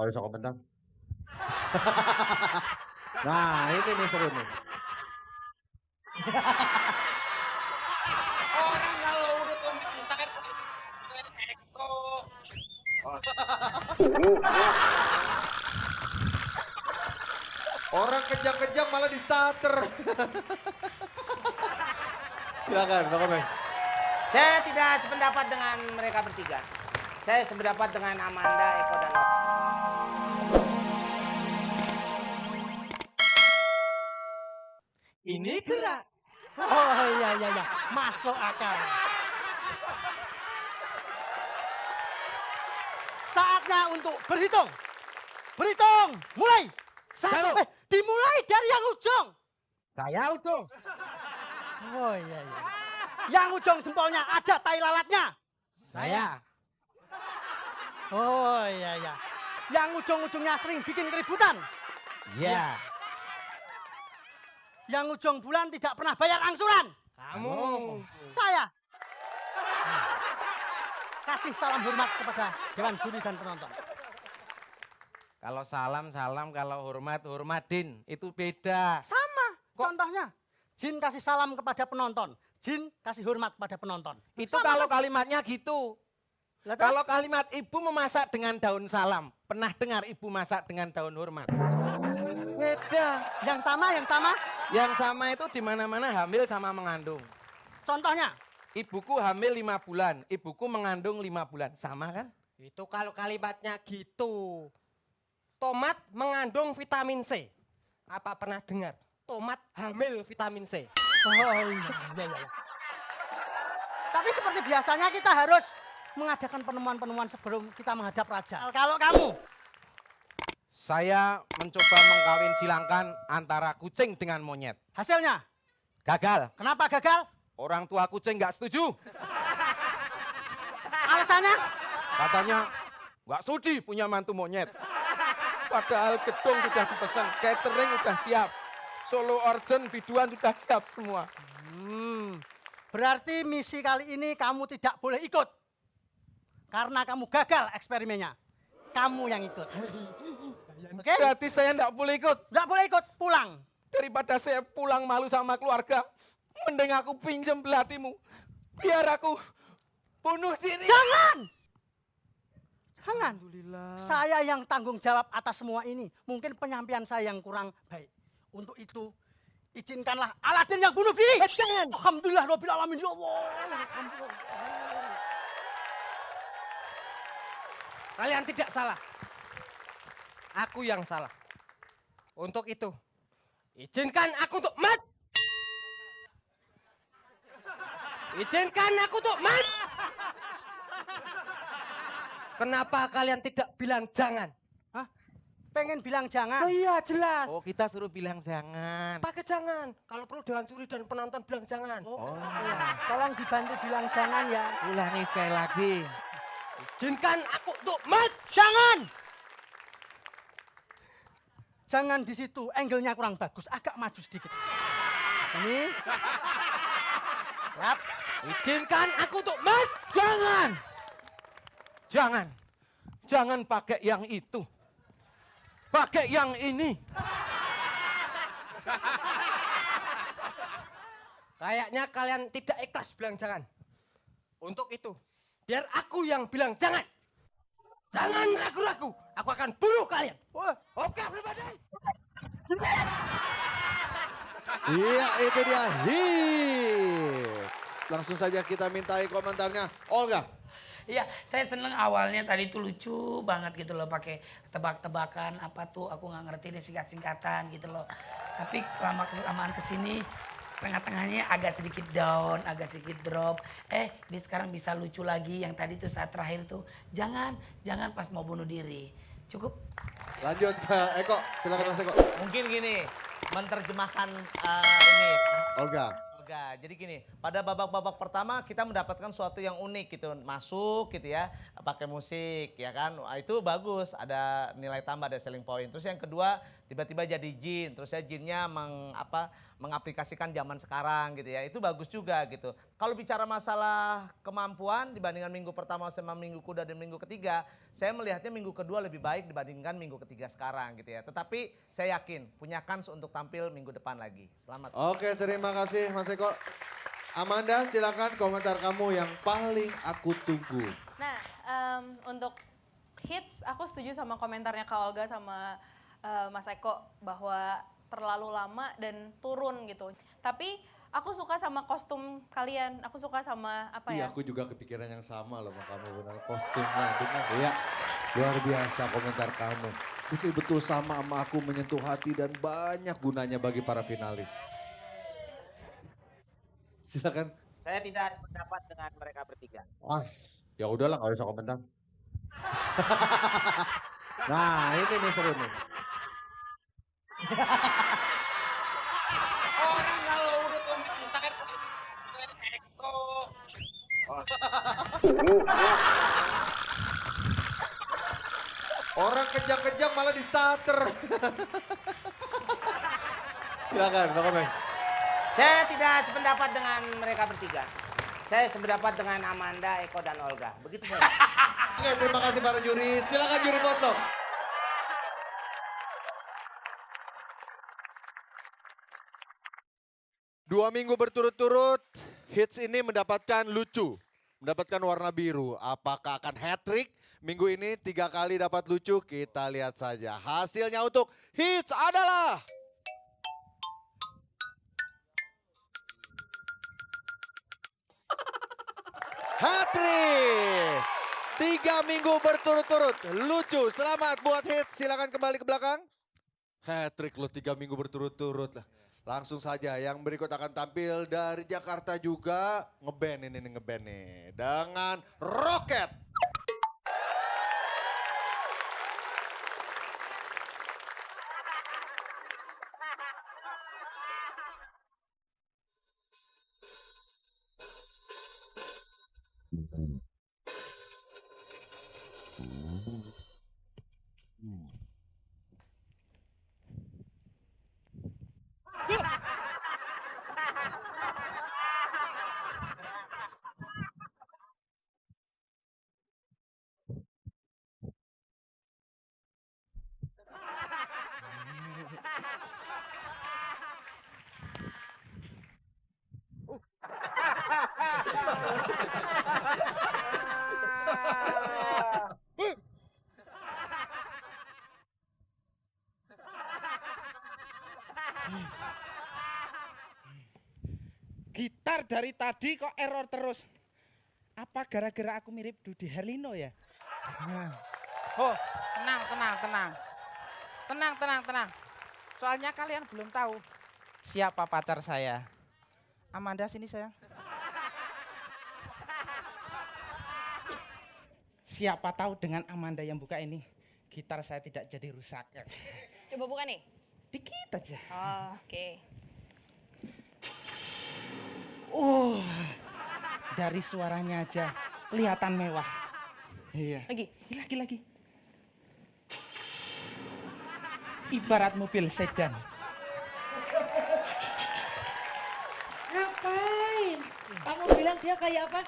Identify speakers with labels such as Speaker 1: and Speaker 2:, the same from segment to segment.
Speaker 1: Oh, bisa komentar. Nah, ini nih seru nih.
Speaker 2: Orang kalau udah komentar Eko.
Speaker 1: Orang kejang-kejang malah di starter. Silakan, Bang Komeng.
Speaker 3: Saya tidak sependapat dengan mereka bertiga. Saya sependapat dengan Amanda, Eko, dan
Speaker 4: Ini gerak. Oh iya, masuk akal. Saatnya untuk berhitung. Berhitung, mulai.
Speaker 3: Satu.
Speaker 4: Dimulai dari yang ujung.
Speaker 3: saya ujung.
Speaker 4: Oh iya. Yang ujung jempolnya ada tai lalatnya.
Speaker 3: Saya.
Speaker 4: Oh iya. Yang ujung-ujungnya sering bikin keributan.
Speaker 3: Ya.
Speaker 4: Yang ujung bulan tidak pernah bayar angsuran.
Speaker 3: Kamu.
Speaker 4: Saya. Kasih salam hormat kepada Dewan Juri dan penonton.
Speaker 3: Kalau salam, kalau hormat, Din. Itu beda.
Speaker 4: Sama. Contohnya, Jin kasih salam kepada penonton. Jin kasih hormat kepada penonton.
Speaker 3: Itu
Speaker 4: Sama
Speaker 3: kalau
Speaker 4: kan?
Speaker 3: kalimatnya gitu.
Speaker 4: Lah, terus?
Speaker 3: Kalau kalimat ibu memasak dengan daun salam. Pernah dengar ibu masak dengan daun hormat? Beda.
Speaker 4: Yang sama.
Speaker 3: Yang sama itu di mana-mana hamil sama mengandung.
Speaker 4: Contohnya,
Speaker 3: Ibuku hamil 5 bulan, ibuku mengandung 5 bulan. Sama kan?
Speaker 5: Itu kalau kalimatnya gitu. Tomat mengandung vitamin C. Apa pernah dengar? Tomat hamil vitamin C.
Speaker 4: oh iya. Tapi seperti biasanya kita harus mengadakan penemuan-penemuan sebelum kita menghadap raja. Kalau kamu,
Speaker 3: Saya mencoba mengkawin silangkan antara kucing dengan monyet.
Speaker 4: hasilnya
Speaker 3: Gagal.
Speaker 4: kenapa gagal?
Speaker 3: Orang tua kucing nggak setuju.
Speaker 4: Alasannya?
Speaker 3: Katanya nggak sudi punya mantu monyet. Padahal gedung sudah dipesan, catering sudah siap. Solo organ, biduan sudah siap semua.
Speaker 4: Berarti misi kali ini kamu tidak boleh ikut. Karena kamu gagal eksperimennya. Kamu yang ikut. Oke?
Speaker 3: Berarti saya nggak boleh ikut.
Speaker 4: Nggak boleh ikut, pulang.
Speaker 3: Daripada saya pulang malu sama keluarga, mending aku pinjam belatimu. Biar aku bunuh diri.
Speaker 4: Jangan! Jangan.
Speaker 3: Alhamdulillah.
Speaker 4: Saya yang tanggung jawab atas semua ini. Mungkin penyampaian saya yang kurang baik. Untuk itu, izinkanlah Aladin yang bunuh diri.
Speaker 5: Jangan.
Speaker 4: Alhamdulillah, Rabbil Alamin. Ya Allah.
Speaker 5: Kalian tidak salah. Aku yang salah. Untuk itu, izinkan aku untuk mati. Izinkan aku untuk mati. Kenapa kalian tidak bilang jangan?
Speaker 4: Hah? Pengen bilang jangan?
Speaker 5: Oh iya jelas.
Speaker 3: Oh, kita suruh bilang jangan.
Speaker 5: Pakai jangan. Kalau perlu Dewan Juri dan penonton bilang jangan.
Speaker 4: Iya. Tolong dibantu bilang jangan ya.
Speaker 3: Ulangi sekali lagi.
Speaker 5: Izinkan aku untuk mati.
Speaker 4: Jangan! Jangan di situ, angle-nya kurang bagus. Agak maju sedikit. Ini. Siap.
Speaker 5: Izinkan aku untuk mati.
Speaker 3: Jangan. Jangan pakai yang itu. Pakai yang ini.
Speaker 5: Kayaknya kalian tidak ikhlas bilang jangan. Untuk itu, biar aku yang bilang jangan. Jangan ragu-ragu, aku akan bunuh kalian.
Speaker 4: Wah.
Speaker 5: Oke, everybody.
Speaker 1: Iya, itu dia. Langsung saja kita mintai komentarnya. Olga.
Speaker 2: Iya, saya seneng awalnya tadi tuh lucu banget gitu loh, pakai tebak-tebakan apa tuh, aku nggak ngerti deh, singkat-singkatan gitu loh. Tapi kelamaan kesini tengah-tengahnya agak sedikit down, agak sedikit drop. Dia sekarang bisa lucu lagi. Yang tadi tuh saat terakhir tuh jangan pas mau bunuh diri. Cukup.
Speaker 1: Lanjut ke Eko. Silakan Mas Eko.
Speaker 6: Mungkin gini, menerjemahkan ini.
Speaker 1: Olga.
Speaker 6: Olga, jadi gini, pada babak-babak pertama kita mendapatkan sesuatu yang unik gitu, masuk gitu ya, pakai musik ya kan, itu bagus, ada nilai tambah, ada selling point. Terus yang kedua, tiba-tiba jadi jin, terus saya jinnya mengaplikasikan zaman sekarang gitu ya. Itu bagus juga gitu. Kalau bicara masalah kemampuan dibandingkan minggu pertama sama minggu kuda dan minggu ketiga, saya melihatnya minggu kedua lebih baik dibandingkan minggu ketiga sekarang gitu ya. Tetapi saya yakin punya kans untuk tampil minggu depan lagi. Selamat.
Speaker 1: Oke, terima kasih Mas Eko. Amanda, silakan komentar kamu yang paling aku tunggu.
Speaker 7: Nah, untuk hits aku setuju sama komentarnya Kak Olga sama Mas Eko bahwa terlalu lama dan turun gitu. Tapi aku suka sama kostum kalian, aku suka sama apa
Speaker 1: Iya,
Speaker 7: ya?
Speaker 1: aku juga kepikiran yang sama loh sama kamu, benar kostumnya, benar. Iya, luar biasa komentar kamu. Betul-betul sama aku, menyentuh hati dan banyak gunanya bagi para finalis. Silakan.
Speaker 8: Saya tidak sependapat dengan mereka bertiga.
Speaker 1: Ah, ya udahlah nggak usah komentar. Nah, ini nih seru nih.
Speaker 2: Orang kalau udah komentar Eko.
Speaker 1: Orang kejang-kejang malah di starter. Silakan, Bang Komeng.
Speaker 8: Saya tidak sependapat dengan mereka bertiga. Saya sependapat dengan Amanda, Eko, dan Olga. Begitu saja.
Speaker 1: Oke, terima kasih para juri. Silakan juri foto. Dua minggu berturut-turut, hits ini mendapatkan lucu, mendapatkan warna biru. Apakah akan hat-trick? Minggu ini 3 kali dapat lucu, kita lihat saja. Hasilnya untuk hits adalah... hat-trick! 3 minggu berturut-turut, lucu. Selamat buat hits, silakan kembali ke belakang. Hat-trick loh 3 minggu berturut-turut lah. Langsung saja yang berikut akan tampil dari Jakarta juga. Ngeband ini ngeband nih. Dengan Roket.
Speaker 9: Gitar dari tadi kok error terus. Apa gara-gara aku mirip Dude Herlino ya? Oh, tenang. Soalnya kalian belum tahu siapa pacar saya. Amanda sini sayang. Siapa tahu dengan Amanda yang buka ini, gitar saya tidak jadi rusak.
Speaker 7: Coba buka nih.
Speaker 9: Dikit aja.
Speaker 7: Oh, oke.
Speaker 9: Dari suaranya aja kelihatan mewah. Iya. Lagi. Ibarat mobil sedan.
Speaker 10: Ngapain? Kamu bilang dia kayak apa?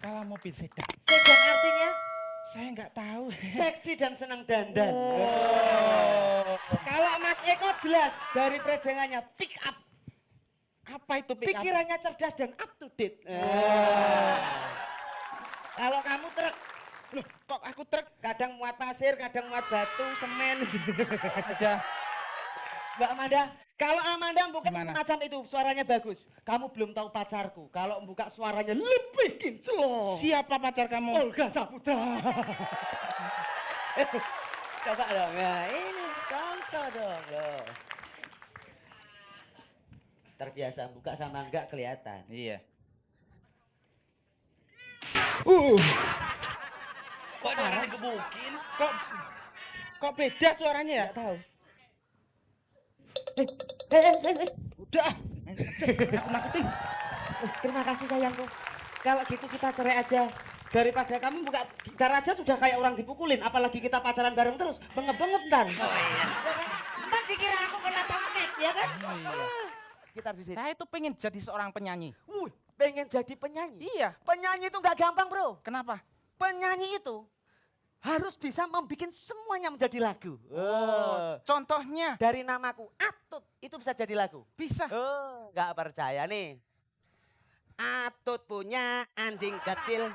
Speaker 9: Kalau mobil sedan.
Speaker 10: Sedan artinya
Speaker 9: Saya nggak tahu.
Speaker 10: seksi dan senang dandan. Kalau Mas Eko jelas dari prejengannya pick up.
Speaker 9: Apa itu pick up?
Speaker 10: Pikirannya cerdas dan up to date. Kalau kamu truk,
Speaker 9: Loh, kok aku truk
Speaker 10: kadang muat pasir, kadang muat batu, semen.
Speaker 9: aja.
Speaker 10: Mbak Amanda, kalau Amanda bukan
Speaker 9: Gimana?
Speaker 10: macam itu, suaranya bagus. Kamu belum tahu pacarku. Kalau buka suaranya lebih kinclong.
Speaker 9: Siapa pacar kamu?
Speaker 10: Olga Saputra. Coba dong, ya ini contoh dong. Loh. Terbiasa buka sama enggak kelihatan.
Speaker 9: Iya.
Speaker 2: Kok ada orang digebukin?
Speaker 9: Kok beda suaranya ya?
Speaker 10: Enggak tahu.
Speaker 9: Udah. Aku nakutin.
Speaker 10: Terima kasih sayangku. Kalau gitu kita cerai aja. Daripada kamu buka gitar aja sudah kayak orang dipukulin. Apalagi kita pacaran bareng terus. Bengep-bengep ntar.
Speaker 2: Oh iya.
Speaker 10: Ntar dikira aku kena tongket ya kan?
Speaker 6: Gitar bisnis.
Speaker 9: Saya itu pengen jadi seorang penyanyi.
Speaker 10: Wuh, pengen jadi penyanyi.
Speaker 9: Iya.
Speaker 10: Penyanyi itu nggak gampang bro.
Speaker 9: Kenapa?
Speaker 10: Penyanyi itu harus bisa membuat semuanya menjadi lagu.
Speaker 9: Contohnya
Speaker 10: Dari namaku Atut itu bisa jadi lagu.
Speaker 9: bisa.
Speaker 10: Nggak percaya nih. Atut punya anjing kecil,